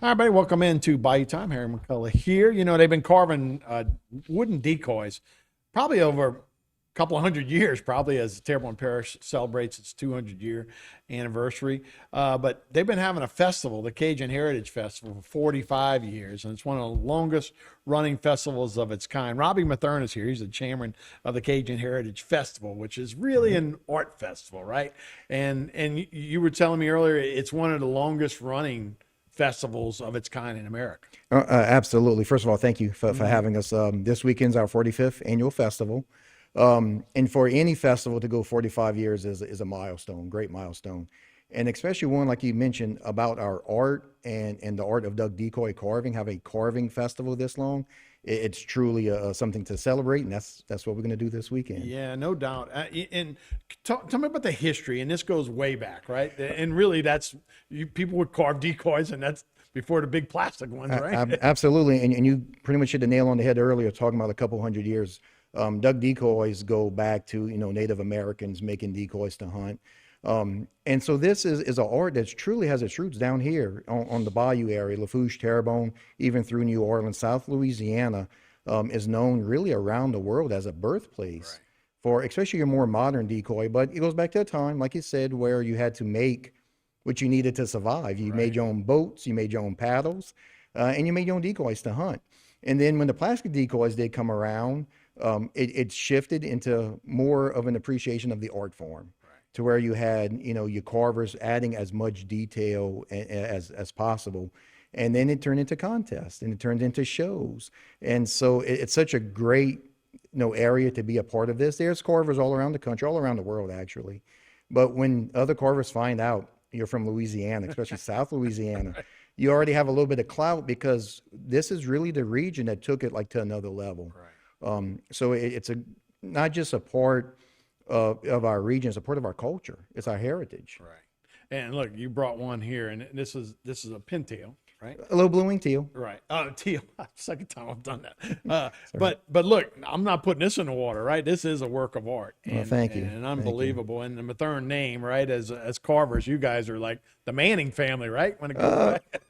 Hi, everybody. Welcome into Bayou Time. Harry McCullough here. You know, they've been carving wooden decoys probably over a couple of hundred years, probably as Terrebonne Parish celebrates its 200-year anniversary. But they've been having a festival, the Cajun Heritage Festival, for 45 years, and it's one of the longest running festivals of its kind. Robbie Mathern is here. He's the chairman of the Cajun Heritage Festival, which is really an art festival, right? And you were telling me earlier it's one of the longest running festivals of its kind in America. Absolutely. First of all, thank you for having us. This weekend's our 45th annual festival. And for any festival to go 45 years is a milestone, great milestone. And especially one like you mentioned about our art and the art of Doug Decoy carving, have a carving festival this long. It's truly something to celebrate, and that's what we're going to do this weekend. Yeah, no doubt. And tell me about the history. And this goes way back, right? And really, people would carve decoys, and that's before the big plastic ones, right? Absolutely. And you pretty much hit the nail on the head earlier, talking about a couple hundred years. Doug decoys go back to, Native Americans making decoys to hunt. And so this is an art that truly has its roots down here on the Bayou area, Lafourche, Terrebonne, even through New Orleans, South Louisiana, is known really around the world as a birthplace Right. for especially your more modern decoy. But it goes back to a time, like you said, where you had to make what you needed to survive. You made Right. your own boats, you made your own paddles, and you made your own decoys to hunt. And then when the plastic decoys did come around, it shifted into more of an appreciation of the art form to where you had, your carvers adding as much detail as possible. And then it turned into contests and it turned into shows. And so it's such a great, area to be a part of this. There's carvers all around the country, all around the world, actually. But when other carvers find out you're from Louisiana, especially South Louisiana, you already have a little bit of clout because this is really the region that took it like to another level. Right. So it's not just a part of our region, it's a part of our culture. It's our heritage. Right. And look, you brought one here, and this is a pintail, right? A little blue wing teal. Right. Oh, teal. Second time I've done that. Sorry. But look, I'm not putting this in the water, right? This is a work of art Well, and thank you. and Thank you. unbelievable. And the Mathern name, right? As carvers, you guys are like the Manning family, right? When it goes Uh, back,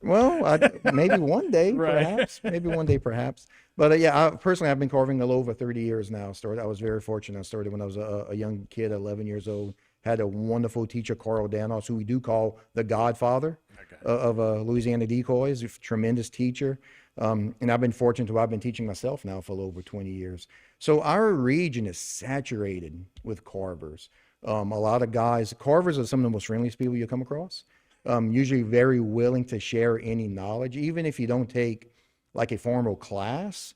well, maybe one day, right? perhaps. Maybe one day, perhaps. But yeah, personally, I've been carving a little over 30 years now. I was very fortunate. I started when I was a young kid, 11 years old. Had a wonderful teacher, Carl Danos, who we do call the godfather Okay. of Louisiana decoys, a tremendous teacher. And I've been fortunate to, I've been teaching myself now for over 20 years. So our region is saturated with carvers. A lot of guys, carvers are some of the most friendliest people you come across. Usually very willing to share any knowledge, even if you don't take like a formal class.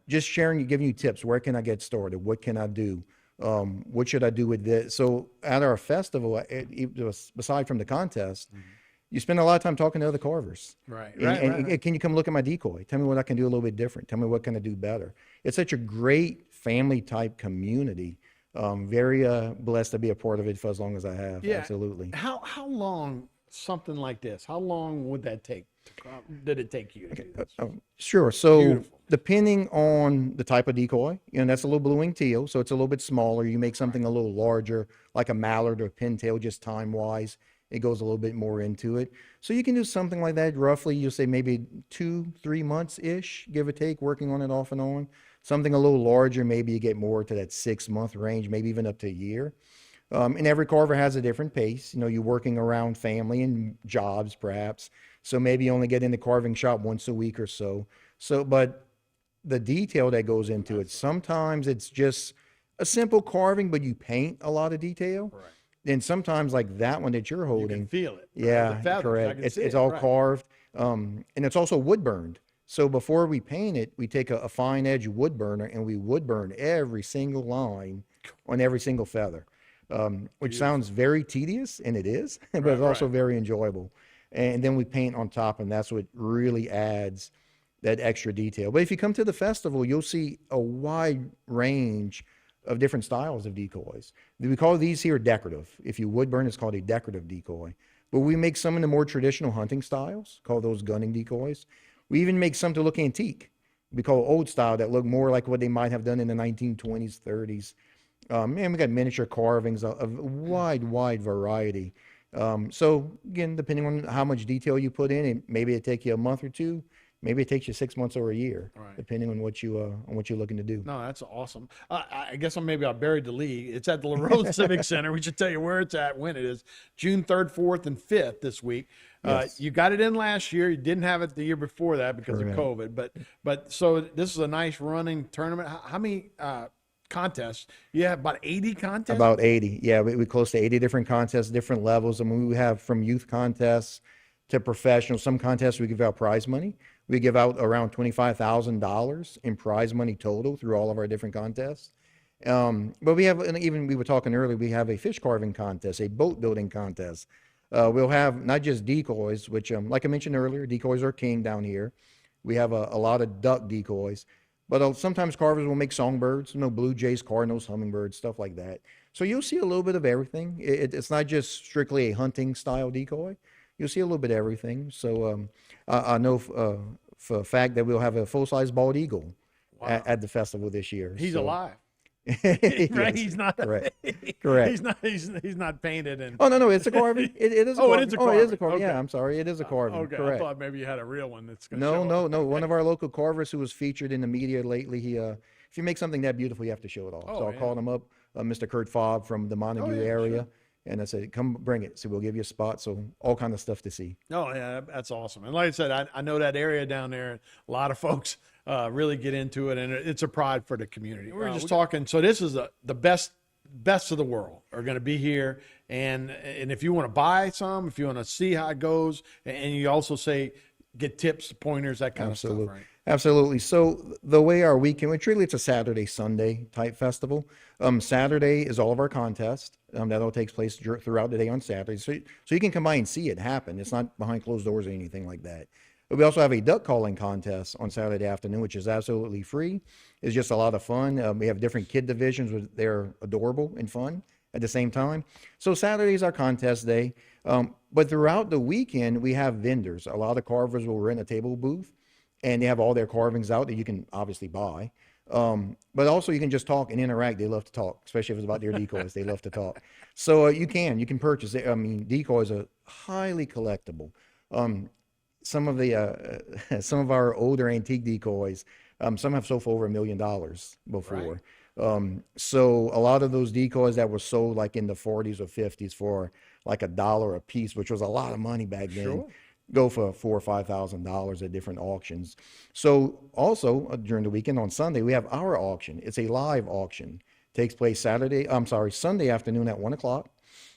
Just sharing, giving you tips. Where can I get started? What can I do? What should I do with this? So at our festival, aside from the contest, you spend a lot of time talking to other carvers. Right. And, Right. Right. can you come look at my decoy? Tell me what I can do a little bit different. Tell me what can I do better. It's such a great family type community. Very blessed to be a part of it for as long as I have. Yeah. Absolutely. How long something like this? How long would that take? Did it take you to do this? Sure. So Beautiful. depending on the type of decoy, that's a little blue wing teal, so it's a little bit smaller. You make something a little larger, like a mallard or pintail, just time wise, it goes a little bit more into it. So you can do something like that. Roughly, you'll say maybe 2, 3 months ish, give or take, working on it off and on. Something a little larger, maybe you get more to that 6 month range, maybe even up to a year. And every carver has a different pace. You're working around family and jobs, perhaps. So maybe you only get in the carving shop once a week or so. But the detail that goes into it, sometimes it's just a simple carving, but you paint a lot of detail. Right. And sometimes, like that one that you're You can holding, feel it. Right? The yeah, feathers. I correct. can It's see it's it. all Right. carved, and it's also wood burned. So before we paint it, we take a fine edge wood burner and we wood burn every single line on every single feather, which Beautiful. sounds very tedious, and it is, but Right. it's also Right. very enjoyable. And then we paint on top, and that's what really adds that extra detail. But if you come to the festival, you'll see a wide range of different styles of decoys. We call these here decorative. If you wood burn, it's called a decorative decoy. But we make some of the more traditional hunting styles, call those gunning decoys. We even make some to look antique. We call old style that look more like what they might have done in the 1920s, 30s. And we got miniature carvings of wide variety. So again, depending on how much detail you put in, maybe it take you a month or two, maybe it takes you 6 months or a year, Right. depending on what you're looking to do. No, that's awesome. I guess I buried the lead. It's at the LaRose Civic Center. We should tell you where it's at, when it is. June 3rd, 4th, and 5th this week. Yes, You got it in last year. You didn't have it the year before that because of correct. COVID. But so this is a nice running tournament. How many contests? You have about 80 contests? About 80. Yeah, we close to 80 different contests, different levels. I mean, we have from youth contests to professional. Some contests we give out prize money. We give out around $25,000 in prize money total through all of our different contests. But we have, and even we were talking earlier, we have a fish carving contest, a boat building contest. We'll have not just decoys, which, like I mentioned earlier, decoys are king down here. We have a lot of duck decoys, but sometimes carvers will make songbirds, blue jays, cardinals, hummingbirds, stuff like that. So you'll see a little bit of everything. It's not just strictly a hunting style decoy. You'll see a little bit of everything. So I know for a fact that we'll have a full-size bald eagle Wow. at the festival this year. He's So, alive. Right? yes, He's not. correct, correct. He's not painted and. Oh no, it's a carving. It is a Oh, it carving. is a Oh, it is carving. a carving. Okay. Yeah, I'm sorry, it is a carving. Okay, I Correct. thought maybe you had a real one that's going to No, show no, up. no. One of our local carvers who was featured in the media lately, if you make something that beautiful, you have to show it off. Oh, So I yeah. called him up, Mr. Kurt Fobb from the Montague yeah, area, sure. and I said, come bring it. So we'll give you a spot. So all kind of stuff to see. Oh yeah, that's awesome. And like I said, I know that area down there. A lot of folks really get into it, and it's a pride for the community. We were just talking. So this is the best of the world are going to be here, and if you want to buy some, if you want to see how it goes, and you also say get tips, pointers, that kind of stuff, Absolutely. right? Absolutely. So the way our weekend, which really it's a Saturday, Sunday type festival. Saturday is all of our contests. That all takes place throughout the day on Saturday. So you can come by and see it happen. It's not behind closed doors or anything like that. But we also have a duck calling contest on Saturday afternoon, which is absolutely free. It's just a lot of fun. We have different kid divisions, they're adorable and fun at the same time. So Saturday is our contest day. But throughout the weekend, we have vendors. A lot of carvers will rent a table booth, and they have all their carvings out that you can obviously buy. But also you can just talk and interact. They love to talk, especially if it's about their decoys. They love to talk. So you can purchase it. I mean, decoys are highly collectible. Some of the some of our older antique decoys, some have sold for over $1 million before. So a lot of those decoys that were sold like in the 40s or 50s for like $1 a piece, which was a lot of money back then, Sure. go for $4,000 or $5,000 at different auctions. So also during the weekend on Sunday, we have our auction. It's a live auction. Takes place Sunday afternoon at 1 o'clock.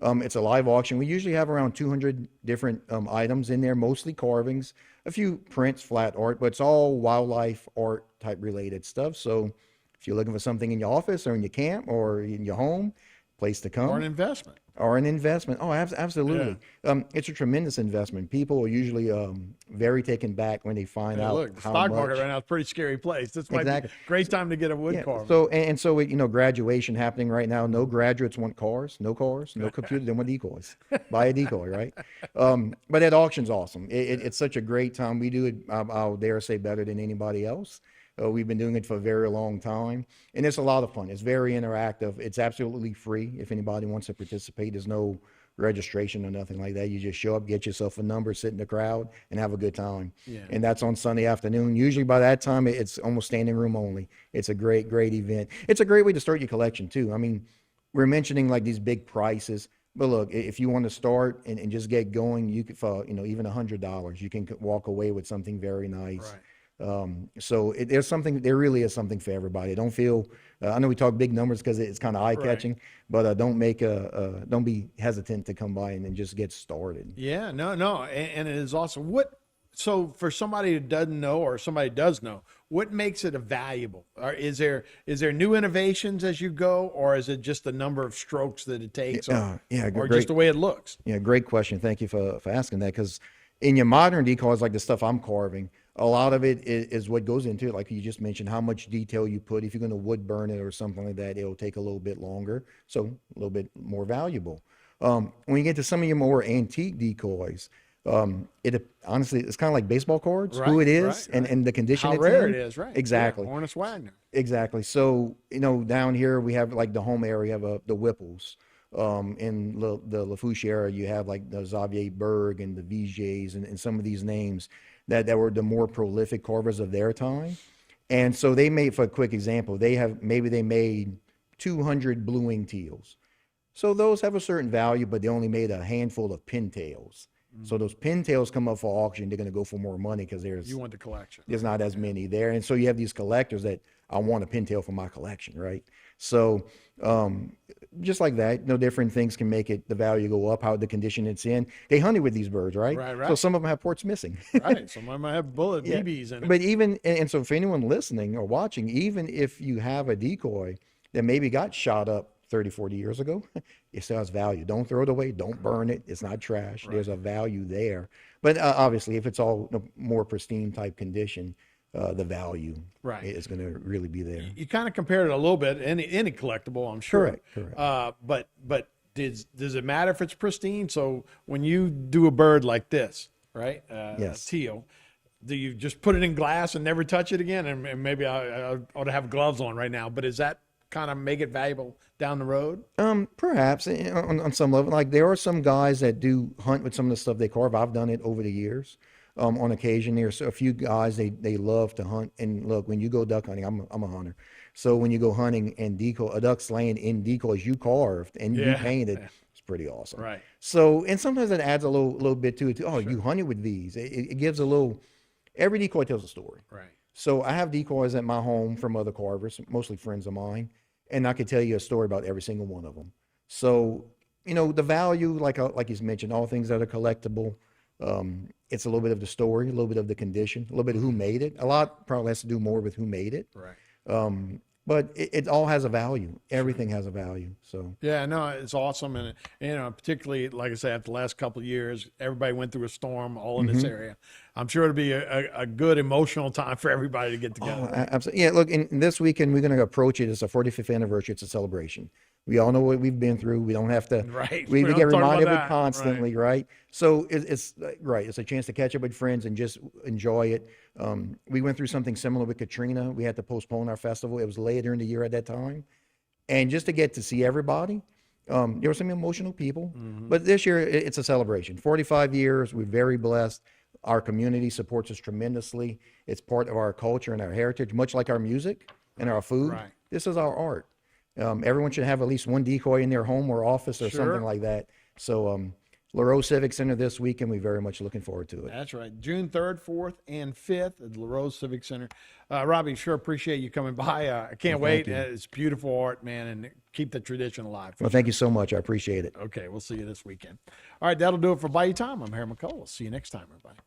It's a live auction. We usually have around 200 different items in there, mostly carvings, a few prints, flat art, but it's all wildlife art type related stuff. So if you're looking for something in your office or in your camp or in your home, place to Or an come. investment. Or an investment. Oh, absolutely. It's a tremendous investment. People are usually very taken back when they find Yeah, out look, the how stock much. market right now is a pretty scary place. This might be a Exactly. great time to get a wood Yeah. carver. So and so graduation happening right now. No graduates want cars, no computer. They want decoys. Buy a decoy, right? But that auction's awesome. It's such a great time. We do it. I'll dare say better than anybody else. We've been doing it for a very long time, and it's a lot of fun. It's very interactive. It's absolutely free if anybody wants to participate. There's no registration or nothing like that. You just show up, get yourself a number, sit in the crowd, and have a good time. Yeah. And that's on Sunday afternoon. Usually by that time, it's almost standing room only. It's a great, great event. It's a great way to start your collection too. I mean, we're mentioning like these big prices, but look, if you want to start and just get going, you could for even $100, you can walk away with something very nice. Right. So there really is something for everybody. Don't feel, I know we talk big numbers because it's kind of eye catching, but don't be hesitant to come by and just get started. Yeah, no, and it is awesome. So for somebody who doesn't know, or somebody does know, what makes it a valuable? Or is there new innovations as you go, or is it just the number of strokes that it takes, or Great. just the way it looks? Yeah, great question. Thank you for asking that. Because in your modern decoys, like the stuff I'm carving, a lot of it is what goes into it. Like you just mentioned, how much detail you put. If you're going to wood burn it or something like that, it'll take a little bit longer, so a little bit more valuable. When you get to some of your more antique decoys, honestly, it's kind of like baseball cards, who it is, and the condition How it's rare in. it is, right? Exactly. Yeah, Hornets Wagner. Exactly. So, down here we have like the home area of the Whipples. In the Lafourche era, you have like the Xavier Berg and the VJs and some of these names that were the more prolific carvers of their time. And so they made, for a quick example, they made 200 blue wing teals. So those have a certain value, but they only made a handful of pintails. So those pintails come up for auction, they're going to go for more money because You want the collection. there's not as many there. And so you have these collectors that I want a pintail for my collection, right? So just like that, no different things can make the value go up, how the condition it's in. They hunted with these birds, right? Right. So some of them have ports missing. Right. Some of them have bullet Yeah. BBs in it. But even, and so for anyone listening or watching, even if you have a decoy that maybe got shot up 30, 40 years ago, it still has value. Don't throw it away. Don't burn it. It's not trash. There's a value there. But obviously, if it's all more pristine type condition, the value Right. is going to really be there. You kind of compared it a little bit, any collectible, I'm sure. Correct. But does it matter if it's pristine? So when you do a bird like this, right? Yes. A teal, do you just put it in glass and never touch it again? And maybe I ought to have gloves on right now, but is that kind of make it valuable down the road? Perhaps on some level. Like there are some guys that do hunt with some of the stuff they carve. I've done it over the years. On occasion, there's a few guys they love to hunt. And look, when you go duck hunting, I'm a hunter. So when you go hunting and a duck's laying in decoys you carved and you painted, it's pretty awesome. Right. So, and sometimes it adds a little bit to it too. Oh, you hunted with these. It gives a little. Every decoy tells a story. Right. So I have decoys at my home from other carvers, mostly friends of mine, and I could tell you a story about every single one of them. So, the value, like you mentioned, all things that are collectible, it's a little bit of the story, a little bit of the condition, a little bit of who made it. A lot probably has to do more with who made it. Right. But it all has a value. Everything has a value. So Yeah, no, it's awesome, and particularly like I said, after the last couple of years, everybody went through a storm all in this area. I'm sure it'll be a good emotional time for everybody to get together. absolutely. Yeah, look, in this weekend we're going to approach it as a 45th anniversary. It's a celebration. We all know what we've been through. We don't have to. Right. We We get don't talk reminded of about it that. constantly, right? So it's right. It's a chance to catch up with friends and just enjoy it. We went through something similar with Katrina. We had to postpone our festival. It was later in the year at that time, and just to get to see everybody, there were some emotional people. But this year it's a celebration. 45 years. We're very blessed. Our community supports us tremendously. It's part of our culture and our heritage, much like our music and our food. Right. This is our art. Everyone should have at least one decoy in their home or office or Sure. something like that. So, LaRoe Civic Center this weekend, we're very much looking forward to it. That's right. June 3rd, 4th, and 5th at the LaRose Civic Center. Robbie, sure appreciate you coming by. I can't wait. you. It's beautiful art, man, and keep the tradition alive. Well, thank you so much. I appreciate it. Okay, we'll see you this weekend. All right, that'll do it for Bayou Time. I'm Harry McCullough. See you next time, everybody.